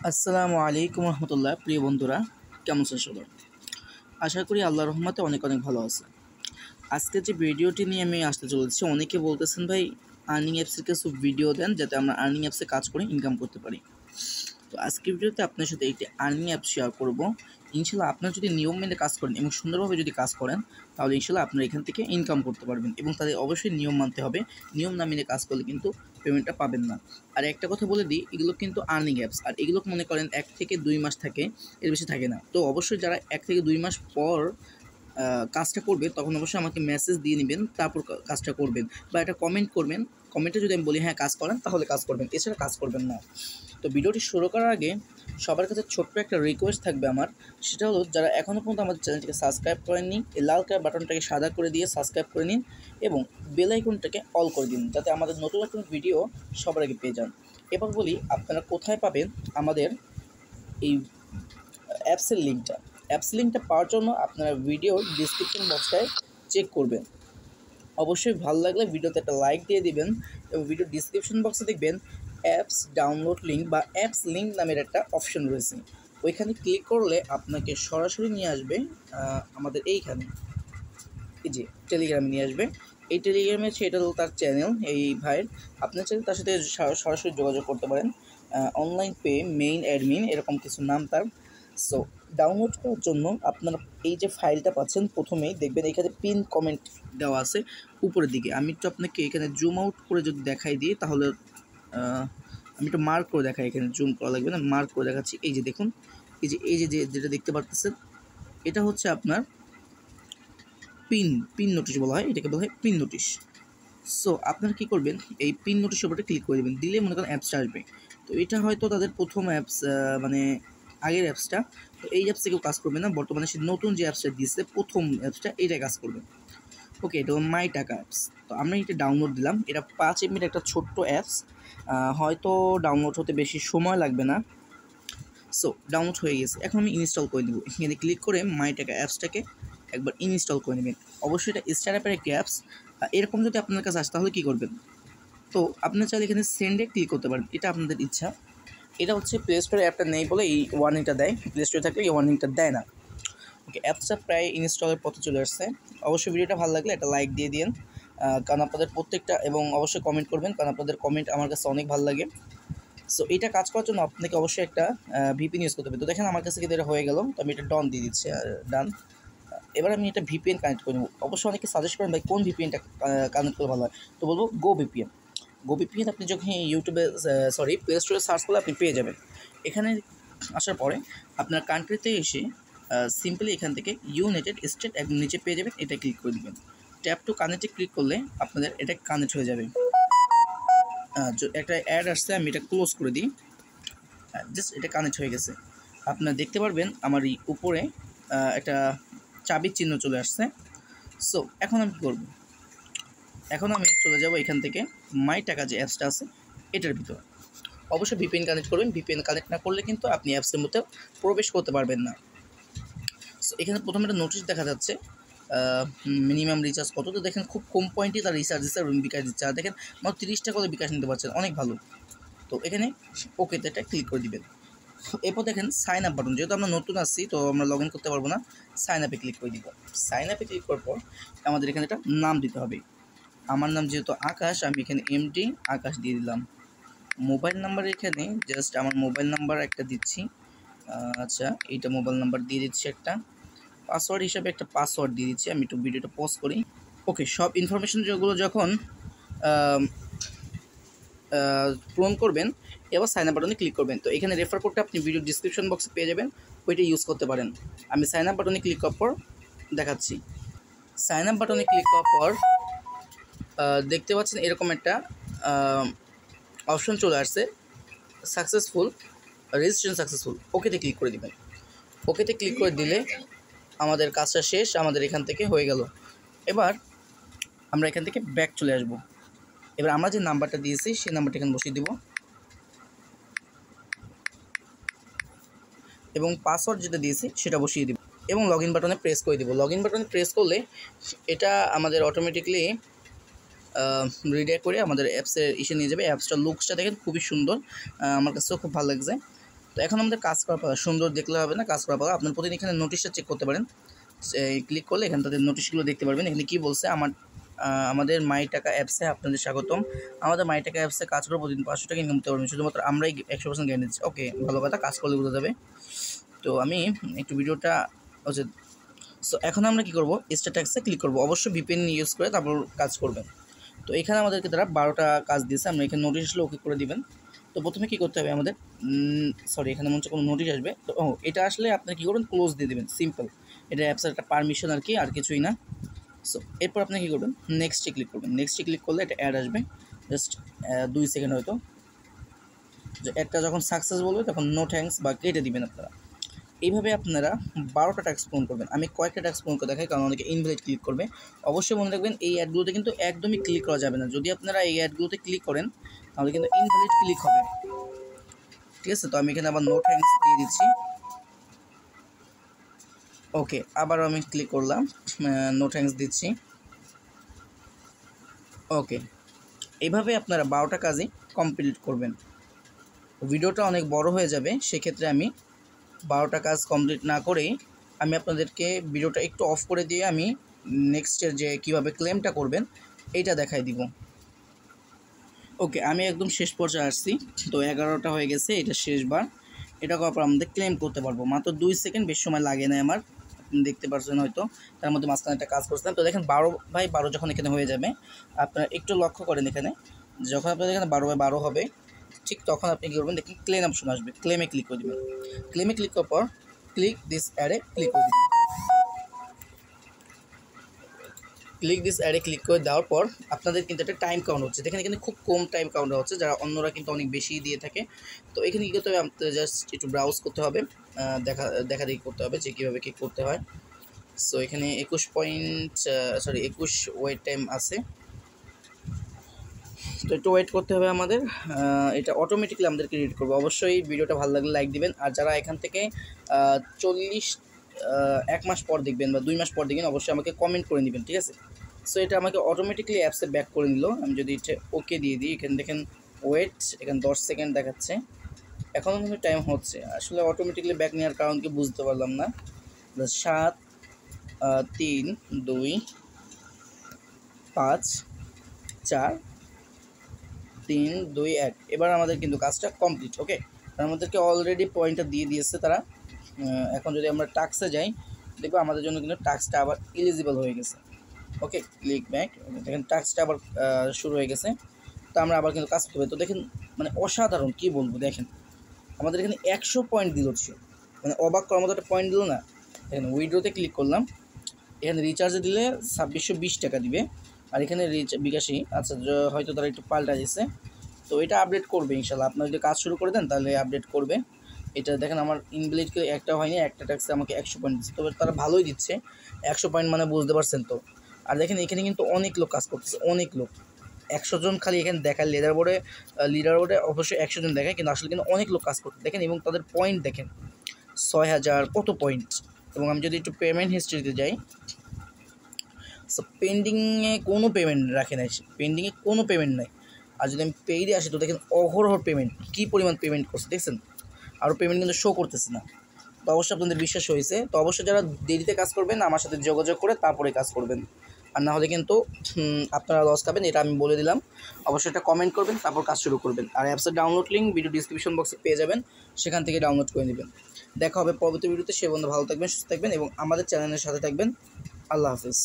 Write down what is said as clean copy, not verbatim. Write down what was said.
আসসালামু আলাইকুম রহমতুল্লাহ। প্রিয় বন্ধুরা, কেমন আছেন সবাই? আশা করি আল্লাহর রহমতে অনেক ভালো আছে। আজকে যে ভিডিওটি নিয়ে আমি আসতে চলেছি, অনেকে বলতেছেন ভাই আর্নিং অ্যাপসের কিছু ভিডিও দেন যাতে আমরা আর্নিং অ্যাপসে কাজ করে ইনকাম করতে পারি। তো আজকের ভিডিওতে আপনার সাথে একটি আর্নিং অ্যাপ শেয়ার করব। ইনশাল্লাহ আপনারা যদি নিয়ম মেনে কাজ করেন এবং সুন্দরভাবে যদি কাজ করেন, তাহলে ইনশাল্লাহ আপনারা এখান থেকে ইনকাম করতে পারবেন। এবং তাদের অবশ্যই নিয়ম মানতে হবে। নিয়ম না মেনে কাজ করলে কিন্তু পেমেন্টটা পাবেন না। আর একটা কথা বলে দিই, এগুলো কিন্তু আর্নিং অ্যাপস, আর এগুলো মনে করেন 1 থেকে 2 মাস থাকে, এর বেশি থাকে না। তো অবশ্যই যারা 1 থেকে 2 মাস পর কাজটা করবে, তখন অবশ্যই আমাকে মেসেজ দিয়ে নেবেন, তারপর কাজটা করবেন, বা একটা কমেন্ট করবেন। কমেন্টে যদি আমি বলি হ্যাঁ কাজ করেন, তাহলে কাজ করবেন, এছাড়া কাজ করবেন না। তো ভিডিওটি শুরু করার আগে সবার কাছে ছোট্ট একটা রিকোয়েস্ট থাকবে আমার, সেটা হলো যারা এখনও পর্যন্ত আমাদের চ্যানেলটিকে সাবস্ক্রাইব করেননি, এই লাল কালার বাটনটাকে সাদা করে দিয়ে সাবস্ক্রাইব করে নিন এবং বেল আইকনটাকে অল করে দিন, যাতে আমাদের নতুন নতুন ভিডিও সবার আগে পেয়ে যান। এবার বলি আপনারা কোথায় পাবেন আমাদের এই অ্যাপসের লিঙ্কটা পাওয়ার জন্য আপনারা ভিডিওর ডিসক্রিপশন বক্সটায় চেক করবেন। অবশ্যই ভালো লাগলে ভিডিওতে একটা লাইক দিয়ে দিবেন এবং ভিডিও ডিসক্রিপশন বক্সে দেখবেন অ্যাপস ডাউনলোড লিঙ্ক বা অ্যাপস লিঙ্ক নামের একটা অপশন রয়েছে। ওইখানে ক্লিক করলে আপনাকে সরাসরি নিয়ে আসবে আমাদের এইখানে, এই যে টেলিগ্রামে নিয়ে আসবে। এই টেলিগ্রামে সেটা হলো তার চ্যানেল, এই ভাইয়ের। আপনার চাইলে তার সাথে সরাসরি যোগাযোগ করতে পারেন। অনলাইন পে মেইন অ্যাডমিন এরকম কিছু নাম তার। সো ডাউনলোড করার জন্য আপনারা এই যে ফাইলটা পাচ্ছেন, প্রথমেই দেখবেন এখানে পিন কমেন্ট দেওয়া আছে উপরের দিকে। আমি একটু আপনাকে এখানে জুম আউট করে যদি দেখাই দিই, তাহলে আমি একটু মার্ক করে দেখাই। এখানে জুম করা লাগবে না, মার্ক করে দেখাচ্ছি। এই যে দেখুন, এই যে যেটা দেখতে পাচ্ছেন, এটা হচ্ছে আপনার পিন নোটিশ বলা হয়, এটাকে বলা হয় পিন নোটিশ। সো আপনারা কী করবেন, এই পিন নোটিশের উপরে ক্লিক করে দেবেন, দিলে মনে করেন অ্যাপসটা আসবে। তো এটা হয়তো তাদের প্রথম অ্যাপস, মানে আগের অ্যাপসটা। তো এই অ্যাপসে কেউ কাজ করবে না, বর্তমানে সে নতুন যে অ্যাপসটা দিচ্ছে প্রথম অ্যাপসটা, এইটাই কাজ করবে। ওকে, এটা মাই টাকা অ্যাপস। তো আমরা এটা ডাউনলোড দিলাম। এটা 5 MB একটা ছোট্ট অ্যাপস, হয়তো ডাউনলোড হতে বেশি সময় লাগবে না। সো ডাউনলোড হয়ে গেছে, এখন আমি ইনস্টল করে দেবো। এখানে ক্লিক করে মাই টাকা অ্যাপসটাকে একবার ইনস্টল করে নেবেন। অবশ্যই এটা স্টার্টআপের একটি অ্যাপস। এরকম যদি আপনার কাছে আসে তাহলে কী করবেন, তো আপনার চাইলে এখানে সেন্ডে ক্লিক করতে পারেন, এটা আপনাদের ইচ্ছা। এটা হচ্ছে প্লে স্টোরে অ্যাপটা নেই বলে এই ওয়ার্নিংটা দেয়, প্লে স্টোরে থাকলে এই ওয়ার্নিংটা দেয় না। ওকে, অ্যাপসটা প্রায় ইনস্টলের পথে চলে আসছে। অবশ্যই ভিডিওটা ভালো লাগলে একটা লাইক দিয়ে দিন, কারণ আপনাদের প্রত্যেকটা, এবং অবশ্যই কমেন্ট করবেন, কারণ আপনাদের কমেন্ট আমার কাছে অনেক ভালো লাগে। সো এটা কাজ করার জন্য আপনাকে অবশ্যই একটা ভিপিএন ইউজ করতে হবে। তো দেখেন আমার কাছে কিন্তু এটা হয়ে গেল, তো আমি এটা ডন দিয়ে দিচ্ছি, ডান। এবার আমি এটা ভিপিএন কানেক্ট করে নেব। অবশ্যই অনেকে সাজেস্ট করেন ভাই কোন ভিপিএনটা কানেক্ট করলে ভালো হয়, তো বলবো গো ভিপিএন। আপনি যখন ইউটিউবে প্লে স্টোরে সার্চ করলে আপনি পেয়ে যাবেন। এখানে আসার পরে আপনার কান্ট্রিতে এসে সিম্পলি এখান থেকে ইউনাইটেড স্টেট একদম নিচে পেয়ে যাবেন, এটা ক্লিক করে দেবেন। ট্যাপ টু কানেক্টে ক্লিক করলে আপনাদের এটা কানেক্ট হয়ে যাবে। একটা অ্যাড আসছে, আমি এটা ক্লোজ করে দিই। জাস্ট এটা কানেক্ট হয়ে গেছে। আপনারা দেখতে পারবেন আমার এই উপরে একটা চাবির চিহ্ন চলে আসছে। সো এখন আমি কী করব, এখন আমি চলে যাব এখান থেকে মাই টাকা যে অ্যাপসটা আছে এটার ভিতরে। অবশ্যই ভিপিএন কানেক্ট করবেন, ভিপিএন কানেক্ট না করলে কিন্তু আপনি অ্যাপসের মধ্যে প্রবেশ করতে পারবেন না। সো এখানে প্রথমে একটা নোটিশ দেখা যাচ্ছে, মিনিমাম রিচার্জ কত। তো দেখেন খুব কম পয়েন্টই তার রিচার্জ দিচ্ছে এবং বিকাশ দিচ্ছে। আর দেখেন মাত্র 30 টাকা করে বিকাশ নিতে পারছেন, অনেক ভালো। তো এখানে ওকেতে একটা ক্লিক করে দিবেন। এরপর দেখেন সাইন আপ বাটন, যেহেতু আমরা নতুন আসছি তো আমরা লগ ইন করতে পারবো না, সাইন আপে ক্লিক করে দিব। সাইন আপে ক্লিক করার পর আমাদের এখানে একটা নাম দিতে হবে। আমার নাম যেহেতু আকাশ, আমি এখানে এমডি আকাশ দিয়ে দিলাম। মোবাইল নাম্বার এখানে জাস্ট আমার মোবাইল নাম্বার একটা দিচ্ছি। আচ্ছা, এইটা মোবাইল নাম্বার দিয়ে দিচ্ছি একটা। পাসওয়ার্ড হিসাবে একটা পাসওয়ার্ড দিয়ে দিচ্ছি। আমি একটু ভিডিওটা পজ করি। ওকে, সব ইনফরমেশন যেগুলো যখন পূরণ করবেন, এবার সাইন আপ বাটনে ক্লিক করবেন। তো এখানে রেফার কোডটা আপনি ভিডিও ডিসক্রিপশন বক্সে পেয়ে যাবেন, ওইটা ইউজ করতে পারেন। আমি সাইন আপ বাটনে ক্লিক করার পর দেখাচ্ছি। সাইন আপ বাটনে ক্লিক করার পর দেখতে পাচ্ছেন এরকম একটা অপশন চলে আসছে, সাকসেসফুল, রেজিস্ট্রেশন সাকসেসফুল। ওকেতে ক্লিক করে দেবেন। ওকেতে ক্লিক করে দিলে আমাদের কাজটা শেষ, আমাদের এখান থেকে হয়ে গেল। এবার আমরা এখান থেকে ব্যাক চলে আসব। এবার আমরা যে নাম্বারটা দিয়েছি সেই নাম্বারটা এখানে বসিয়ে দেব এবং পাসওয়ার্ড যেটা দিয়েছি সেটা বসিয়ে দেব এবং লগ ইন বাটনে প্রেস করে দেব। লগ ইন বাটনে প্রেস করলে এটা আমাদের অটোমেটিকলি রিডাইরেক্ট করে আমাদের অ্যাপসের নিয়ে যাবে। অ্যাপসটার লুকসটা দেখেন খুবই সুন্দর, আমার কাছেও খুব ভালো লাগছে। তো এখন আমাদের কাজ করার পালা, সুন্দর দেখলে হবে না, কাজ করার পালা। আপনার প্রতিদিন এখানে নোটিশটা চেক করতে পারেন, ক্লিক করলে এখান তাদের নোটিশগুলো দেখতে পারবেন। এখানে কী বলছে, আমাদের মাই টাকা অ্যাপসে আপনাদের স্বাগতম। আমাদের মাই টাকা অ্যাপসে কাজ করে প্রতিদিন 500 টাকা ইনকাম করতে পারবেন, শুধুমাত্র আমরাই 100% গ্যারান্টি দিচ্ছি। ওকে, ভালো কথা, কাজ করলে বোঝা যাবে। তো আমি একটু ভিডিওটা হচ্ছে, সো এখন আমরা কী করবো, স্টার্ট ট্যাক্সে ক্লিক করবো। অবশ্যই ভিপিএন ইউজ করে তারপর কাজ করবেন। তো এখানে আমাদেরকে তারা 12টা কাজ দিয়েছে, আমরা এখানে নোটিশ আসলে ওকে করে দিবেন। তো প্রথমে কী করতে হবে আমাদের, সরি এখানে মনে হচ্ছে কোনো নোটিশ আসবে। তো এটা আসলে আপনারা কী করবেন, ক্লোজ দিয়ে দেবেন, সিম্পল। এটা অ্যাপসের একটা পারমিশন আর কি, আর কিছুই না। সো এরপর আপনি কী করবেন, নেক্সটে ক্লিক করবেন। নেক্সটে ক্লিক করলে এটা অ্যাড আসবে, জাস্ট 2 সেকেন্ড হয়তো। যে অ্যাডটা যখন সাকসেস বলবে তখন নো থ্যাঙ্কস বা কেটে দিবেন আপনারা। এইভাবে আপনারা 12টা ট্যাক্স পূরণ করবেন। আমি কয়েকটা ট্যাক্স পূরণ করে দেখাই, কারণ অনেকে ইনভ্যালিড ক্লিক করবে। অবশ্যই মনে রাখবেন এই অ্যাডগুলোতে কিন্তু একদমই ক্লিক করা যাবে না। যদি আপনারা এই অ্যাডগুলোতে ক্লিক করেন তাহলে কিন্তু ইনভ্যালিড ক্লিক হবে, ঠিক আছে। তো আমি এখানে আবার নো থ্যাঙ্কস দিয়ে দিচ্ছি। ওকে, আবার আমি ক্লিক করলাম, নো থ্যাঙ্কস দিচ্ছি। ওকে, এইভাবে আপনারা 12টা কাজই কমপ্লিট করবেন। ভিডিওটা অনেক বড় হয়ে যাবে, সেক্ষেত্রে আমি 12টা কাজ কমপ্লিট না করেই আমি আপনাদেরকে ভিডিওটা একটু অফ করে দিয়ে আমি নেক্সটের যে কীভাবে ক্লেমটা করবেন এইটা দেখাই দিব। ওকে, আমি একদম শেষ পর্যায়ে আসছি। তো 11টা হয়ে গেছে, এটা শেষবার। এটা করার পর আমাদের ক্লেম করতে পারবো। মাত্র 2 সেকেন্ড, বেশি সময় লাগে না আমার, আপনি দেখতে পাচ্ছেন হয়তো। তার মধ্যে মাঝখানে একটা কাজ করছিলাম। তো দেখেন 12/12 যখন এখানে হয়ে যাবে, আপনারা একটু লক্ষ্য করেন এখানে, যখন আপনাদের এখানে 12/12 হবে ঠিক তখন আপনি কী করবেন, দেখুন ক্লেম অপশন আসবে, ক্লেমে ক্লিক করে দেবেন। ক্লেমে ক্লিক করার পর ক্লিক দিস অ্যাডে ক্লিক করে দেবেন। ক্লিক দিস অ্যাডে ক্লিক করে দেওয়ার পর আপনাদের কিন্তু একটা টাইম কাউন্ট হচ্ছে, দেখেন এখানে খুব কম টাইম কাউন্ট হচ্ছে, যারা অন্যরা কিন্তু অনেক বেশি দিয়ে থাকে। তো এখানে কী করতে হবে, আপনাদের জাস্ট একটু ব্রাউজ করতে হবে, দেখা দেখি করতে হবে যে কীভাবে কী করতে হয়। সো এখানে 21 ওয়েট টাইম আছে, তো একটু ওয়েট করতে হবে আমাদের। এটা অটোমেটিক্যালি আমাদের ক্রিয়েট করবে। অবশ্যই ভিডিওটা ভালো লাগলে লাইক দিবেন, আর যারা এখান থেকে 1 মাস পর দেখবেন বা 2 মাস পর দেখবেন, অবশ্যই আমাকে কমেন্ট করে নেবেন, ঠিক আছে। সো এটা আমাকে অটোমেটিক্যালি অ্যাপসে ব্যাক করে নিল। আমি যদি এটা ওকে দিয়ে দিই, এখানে দেখেন ওয়েট, এখানে 10 সেকেন্ড দেখাচ্ছে, এখনও কিন্তু টাইম হচ্ছে। আসলে অটোমেটিক্যালি ব্যাক নেওয়ার কারণ কি বুঝতে পারলাম না। 7 3 2 5 4 3 2 1। এবার আমাদের কিন্তু কাজটা কমপ্লিট। ওকে, আমাদেরকে অলরেডি পয়েন্টটা দিয়ে দিয়েছে তারা। এখন যদি আমরা টাস্কে যাই, দেখবো আমাদের জন্য কিন্তু টাস্কটা আবার এলিজিবল হয়ে গেছে। ওকে, ক্লিক ব্যাক, দেখেন টাস্কটা আবার শুরু হয়ে গেছে। তো আমরা আবার কিন্তু কাজ করতে হবে। তো দেখেন মানে অসাধারণ, কী বলবো, দেখেন আমাদের এখানে 100 পয়েন্ট দিল, মানে অবাক করার মতো একটা পয়েন্ট দিল না। দেখেন উইড্রোতে ক্লিক করলাম, এখানে রিচার্জে দিলে 2620 টাকা দিবে, আর এখানে বিকাশি, আচ্ছা হয়তো তারা একটু পাল্টা দিচ্ছে। তো এটা আপডেট করবে ইনশাল্লাহ, আপনারা যদি কাজ শুরু করে দেন তাহলে আপডেট করবে। এটা দেখেন আমার ইনভ্যালিডকে একটা হয়নি, একটা ট্যাক্সে আমাকে 100 পয়েন্ট দিচ্ছে, তবে তারা ভালোই দিচ্ছে। 100 পয়েন্ট মানে বুঝতে পারছেন তো। আর দেখেন এখানে কিন্তু অনেক লোক কাজ করতেছে, অনেক লোক, 100 জন খালি এখানে দেখায়। লিডার বোর্ডে অবশ্যই 100 জন দেখায়, কিন্তু আসলে কিন্তু অনেক লোক কাজ করতে দেখেন, এবং তাদের পয়েন্ট দেখেন 6000 কত পয়েন্ট। এবং আমি যদি একটু পেমেন্ট হিস্ট্রিতে যাই, সো পেন্ডিংয়ে কোনো পেমেন্ট রাখে নাই, পেন্ডিংয়ে কোনো পেমেন্ট নাই। আর যদি আমি পেইডে আসি, তো দেখেন অহরহ পেমেন্ট, কী পরিমাণ পেমেন্ট করছে দেখছেন, আরও পেমেন্ট কিন্তু শো করতেছে না। তো অবশ্যই আপনাদের বিশ্বাস হয়েছে। তো অবশ্যই যারা দেরিতে কাজ করবেন আমার সাথে যোগাযোগ করে তারপরে কাজ করবেন, আর না হলে কিন্তু আপনারা লস খাবেন, এটা আমি বলে দিলাম। অবশ্যই এটা কমেন্ট করবেন, তারপর কাজ শুরু করবেন। আর অ্যাপসের ডাউনলোড লিঙ্ক ভিডিও ডিসক্রিপশন বক্সে পেয়ে যাবেন, সেখান থেকে ডাউনলোড করে নেবেন। দেখা হবে পরবর্তী ভিডিওতে। সে বন্ধু ভালো থাকবেন, সুস্থ থাকবেন এবং আমাদের চ্যানেলের সাথে থাকবেন। আল্লাহ হাফিজ।